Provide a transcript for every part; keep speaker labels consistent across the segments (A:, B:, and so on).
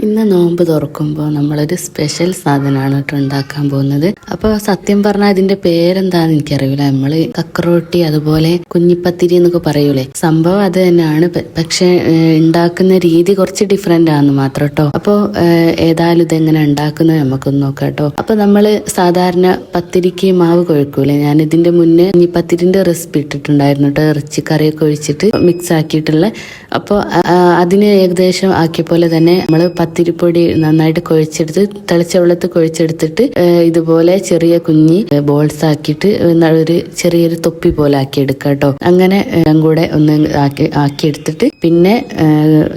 A: ഇന്ന് നോമ്പ് തുറക്കുമ്പോൾ നമ്മളൊരു സ്പെഷ്യൽ സാധനമാണ് കേട്ടോ ഉണ്ടാക്കാൻ പോകുന്നത്. അപ്പോൾ സത്യം പറഞ്ഞാൽ ഇതിന്റെ പേരെന്താന്ന് എനിക്കറിയില്ല. നമ്മള് കക്കറോട്ടി അതുപോലെ കുഞ്ഞിപ്പത്തിരി എന്നൊക്കെ പറയൂലേ, സംഭവം അത് തന്നെയാണ്. പക്ഷെ ഉണ്ടാക്കുന്ന രീതി കുറച്ച് ഡിഫറെന്റ് ആണെന്ന് മാത്രം കേട്ടോ. അപ്പോൾ ഏതായാലും ഇതെങ്ങനെ ഉണ്ടാക്കുന്നത് നമുക്കൊന്ന് നോക്കാം കേട്ടോ. അപ്പൊ നമ്മള് സാധാരണ പത്തിരിക്ക് മാവ് കുഴക്കൂലേ, ഞാൻ ഇതിന്റെ മുന്നേ കുഞ്ഞിപ്പത്തിരിന്റെ റെസിപ്പി ഇട്ടിട്ടുണ്ടായിരുന്നു കേട്ടോ, ഇറച്ചിക്കറിയൊക്കെ ഒഴിച്ചിട്ട് മിക്സ് ആക്കിയിട്ടുള്ള. അപ്പോൾ അതിന് ഏകദേശം ആക്കിയ പോലെ തന്നെ നമ്മൾ പത്തിരിപ്പൊടി നന്നായിട്ട് കുഴച്ചെടുത്ത് തിളച്ച വെള്ളത്തിൽ കുഴച്ചെടുത്തിട്ട് ഇതുപോലെ ചെറിയ കുഞ്ഞി ബോൾസ് ആക്കിയിട്ട് ഒരു ചെറിയൊരു തൊപ്പി പോലെ ആക്കി എടുക്കുക കേട്ടോ. അങ്ങനെ കൂടെ ഒന്ന് ആക്കിയെടുത്തിട്ട് പിന്നെ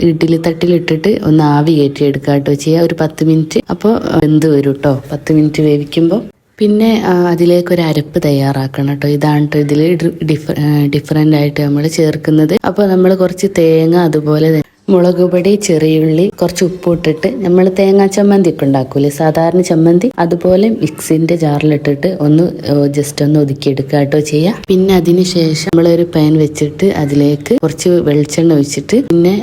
A: ഇഡ്ഡലി തട്ടിലിട്ടിട്ട് ഒന്ന് ആവി കയറ്റി എടുക്കുക കേട്ടോ ചെയ്യുക. ഒരു 10 മിനിറ്റ് അപ്പോൾ വെന്ത് വരും കേട്ടോ. 10 മിനിറ്റ് വേവിക്കുമ്പോൾ പിന്നെ അതിലേക്ക് ഒരു അരപ്പ് തയ്യാറാക്കണം കേട്ടോ. ഇതാണ് കേട്ടോ ഇതിൽ ഡിഫറെന്റ് ആയിട്ട് നമ്മൾ ചേർക്കുന്നത്. അപ്പോൾ നമ്മൾ കുറച്ച് തേങ്ങ, അതുപോലെ മുളക് പൊടി, ചെറിയുള്ളി, കുറച്ച് ഉപ്പ് ഇട്ടിട്ട് നമ്മൾ തേങ്ങാ ചമ്മന്തി ഒക്കെ ഉണ്ടാക്കൂലേ, സാധാരണ ചമ്മന്തി, അതുപോലെ മിക്സിന്റെ ജാറിലിട്ടിട്ട് ഒന്ന് ജസ്റ്റ് ഒന്ന് ഒതുക്കിയെടുക്കുക കേട്ടോ ചെയ്യുക. പിന്നെ അതിന് ശേഷം നമ്മളൊരു പാൻ വെച്ചിട്ട് അതിലേക്ക് കുറച്ച് വെളിച്ചെണ്ണ ഒഴിച്ചിട്ട് പിന്നെ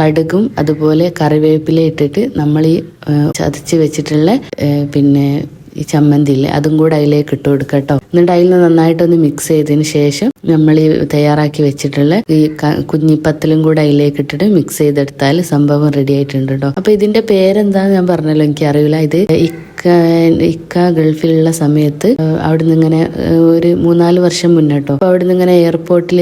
A: കടുകും അതുപോലെ കറിവേപ്പില ഇട്ടിട്ട് നമ്മൾ ഈ ചതച്ച് വെച്ചിട്ടുള്ള പിന്നെ ഈ ചമ്മന്തി ഇല്ലേ അതും കൂടെ അതിലേക്ക് ഇട്ട് കൊടുക്കുക കേട്ടോ. എന്നിട്ട് അതിൽ നിന്ന് നന്നായിട്ടൊന്ന് മിക്സ് ചെയ്തതിന് ശേഷം നമ്മൾ ഈ തയ്യാറാക്കി വെച്ചിട്ടുള്ള ഈ കുഞ്ഞിപ്പത്തലും കൂടെ അതിലേക്ക് ഇട്ടിട്ട് മിക്സ് ചെയ്തെടുത്താൽ സംഭവം റെഡി ആയിട്ടുണ്ട് കേട്ടോ. അപ്പൊ ഇതിന്റെ പേരെന്താന്ന് ഞാൻ പറഞ്ഞല്ലോ, എനിക്കറിയില്ല. ഇത് ഇക്ക ഗൾഫിലുള്ള സമയത്ത് അവിടുന്ന് ഇങ്ങനെ ഒരു 3-4 വർഷം മുന്നോട്ടോ, അപ്പൊ അവിടുന്ന് ഇങ്ങനെ എയർപോർട്ടിൽ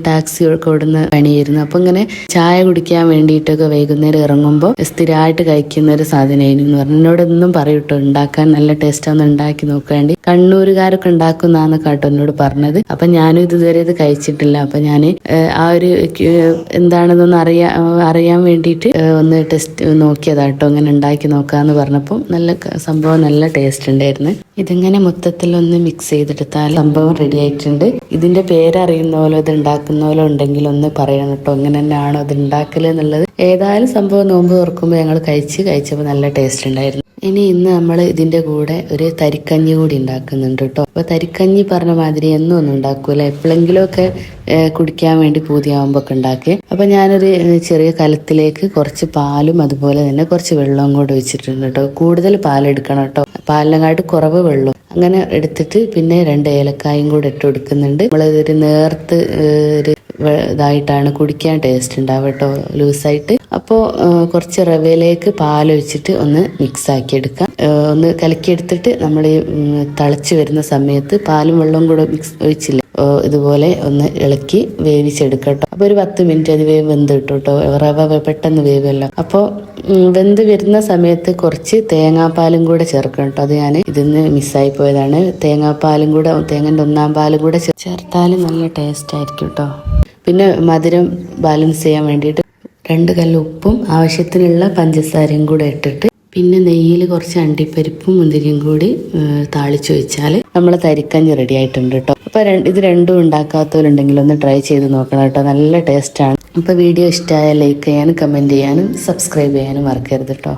A: ടാക്സി ഒക്കെ ഓടുന്ന പണിയായിരുന്നു. അപ്പൊ ഇങ്ങനെ ചായ കുടിക്കാൻ വേണ്ടിയിട്ടൊക്കെ വൈകുന്നേരം ഇറങ്ങുമ്പോൾ സ്ഥിരമായിട്ട് കഴിക്കുന്ന ഒരു സാധനമായിരുന്നു എന്ന് പറഞ്ഞു. എന്നോട് എന്നും പറയൂട്ടോ, ഉണ്ടാക്കാൻ നല്ല ടേസ്റ്റാന്ന് ഉണ്ടാക്കി നോക്കാണ്ടി, കണ്ണൂരുകാരൊക്കെ ഉണ്ടാക്കുന്നതാന്ന് കേട്ടോ എന്നോട് പറഞ്ഞത്. അപ്പൊ ഞാനും ഇതുവരെ ഇത് കഴിച്ചിട്ടില്ല. അപ്പൊ ഞാൻ ആ ഒരു എന്താണെന്നൊന്ന് അറിയാൻ വേണ്ടിയിട്ട് ഒന്ന് ടെസ്റ്റ് നോക്കിയതാട്ടോ, അങ്ങനെ ഉണ്ടാക്കി നോക്കാന്ന് പറഞ്ഞപ്പോൾ സംഭവം നല്ല ടേസ്റ്റ് ഉണ്ടായിരുന്നു. ഇതിങ്ങനെ മൊത്തത്തിലൊന്ന് മിക്സ് ചെയ്തെടുത്താൽ സംഭവം റെഡി ആയിട്ടുണ്ട്. ഇതിന്റെ പേരറിയുന്നോലോ ഇത് ഉണ്ടാക്കുന്നോലോ ഉണ്ടെങ്കിൽ ഒന്ന് പറയണം കേട്ടോ, ഇങ്ങനെ തന്നെയാണോ ഇത് ഉണ്ടാക്കല് എന്നുള്ളത്. ഏതായാലും സംഭവം നോമ്പ് തുറക്കുമ്പോൾ ഞങ്ങൾ കഴിച്ചപ്പോൾ നല്ല ടേസ്റ്റ് ഉണ്ടായിരുന്നു. ഇന്ന് നമ്മൾ ഇതിന്റെ കൂടെ ഒരു തരിക്കഞ്ഞി കൂടി ഉണ്ടാക്കുന്നുണ്ട് കേട്ടോ. അപ്പൊ തരിക്കഞ്ഞി പറഞ്ഞ മാതിരി എന്നും ഒന്നും ഉണ്ടാക്കൂല, എപ്പോഴെങ്കിലും ഒക്കെ കുടിക്കാൻ വേണ്ടി പൂതിയാവുമ്പോ ഒക്കെ ഉണ്ടാക്കി. അപ്പൊ ഞാനൊരു ചെറിയ കലത്തിലേക്ക് കുറച്ച് പാലും അതുപോലെ തന്നെ കുറച്ച് വെള്ളവും കൂടെ ഒഴിച്ചിട്ടുണ്ട് കേട്ടോ. കൂടുതൽ പാലെടുക്കണം കേട്ടോ, പാലിനെക്കാട്ട് കുറവ് വെള്ളം അങ്ങനെ എടുത്തിട്ട് പിന്നെ 2 ഏലക്കായും കൂടെ ഇട്ട് കൊടുക്കുന്നുണ്ട്. നമ്മളിതൊരു നേർത്ത് ഒരു ഇതായിട്ടാണ് കുടിക്കാൻ ടേസ്റ്റ് ഉണ്ടാവും കേട്ടോ, ലൂസായിട്ട്. അപ്പോൾ കുറച്ച് റവയിലേക്ക് പാലൊഴിച്ചിട്ട് ഒന്ന് മിക്സ് ആക്കി എടുക്കാം. ഒന്ന് കലക്കിയെടുത്തിട്ട് നമ്മൾ തിളച്ച് വരുന്ന സമയത്ത് പാലും വെള്ളവും കൂടെ ഒഴിച്ചില്ല, ഇതുപോലെ ഒന്ന് ഇളക്കി വേവിച്ചെടുക്കട്ടോ. അപ്പോൾ ഒരു 10 മിനിറ്റ് അത് വെന്ത് കിട്ടും കേട്ടോ. റവ പെട്ടെന്ന് വേവല്ലോ. അപ്പോൾ വെന്ത് വരുന്ന സമയത്ത് കുറച്ച് തേങ്ങാപ്പാലും കൂടെ ചേർക്കണം കേട്ടോ. അത് ഞാൻ ഇതിന്ന് മിസ്സായി പോയതാണ്. തേങ്ങാപ്പാലും കൂടെ, തേങ്ങൻ്റെ 1/4 പാലും കൂടെ ചേർത്താൽ നല്ല ടേസ്റ്റ് ആയിരിക്കും കേട്ടോ. പിന്നെ മധുരം ബാലൻസ് ചെയ്യാൻ വേണ്ടിയിട്ട് 2 കല്ല് ഉപ്പും ആവശ്യത്തിനുള്ള പഞ്ചസാരയും കൂടെ ഇട്ടിട്ട് പിന്നെ നെയ്യിൽ കുറച്ച് അണ്ടിപ്പരിപ്പും മുന്തിരിയും കൂടി താളിച്ച് വെച്ചാൽ നമ്മളെ തരിക്കഞ്ഞി റെഡി ആയിട്ടുണ്ട് കേട്ടോ. അപ്പോൾ ഇത് രണ്ടും ഉണ്ടാക്കാത്തവരുണ്ടെങ്കിൽ ഒന്ന് ട്രൈ ചെയ്ത് നോക്കണം കേട്ടോ, നല്ല ടേസ്റ്റാണ്. അപ്പോൾ വീഡിയോ ഇഷ്ടമായാൽ ലൈക്ക് ചെയ്യാനും കമൻറ്റ് ചെയ്യാനും സബ്സ്ക്രൈബ് ചെയ്യാനും മറക്കരുത് കേട്ടോ.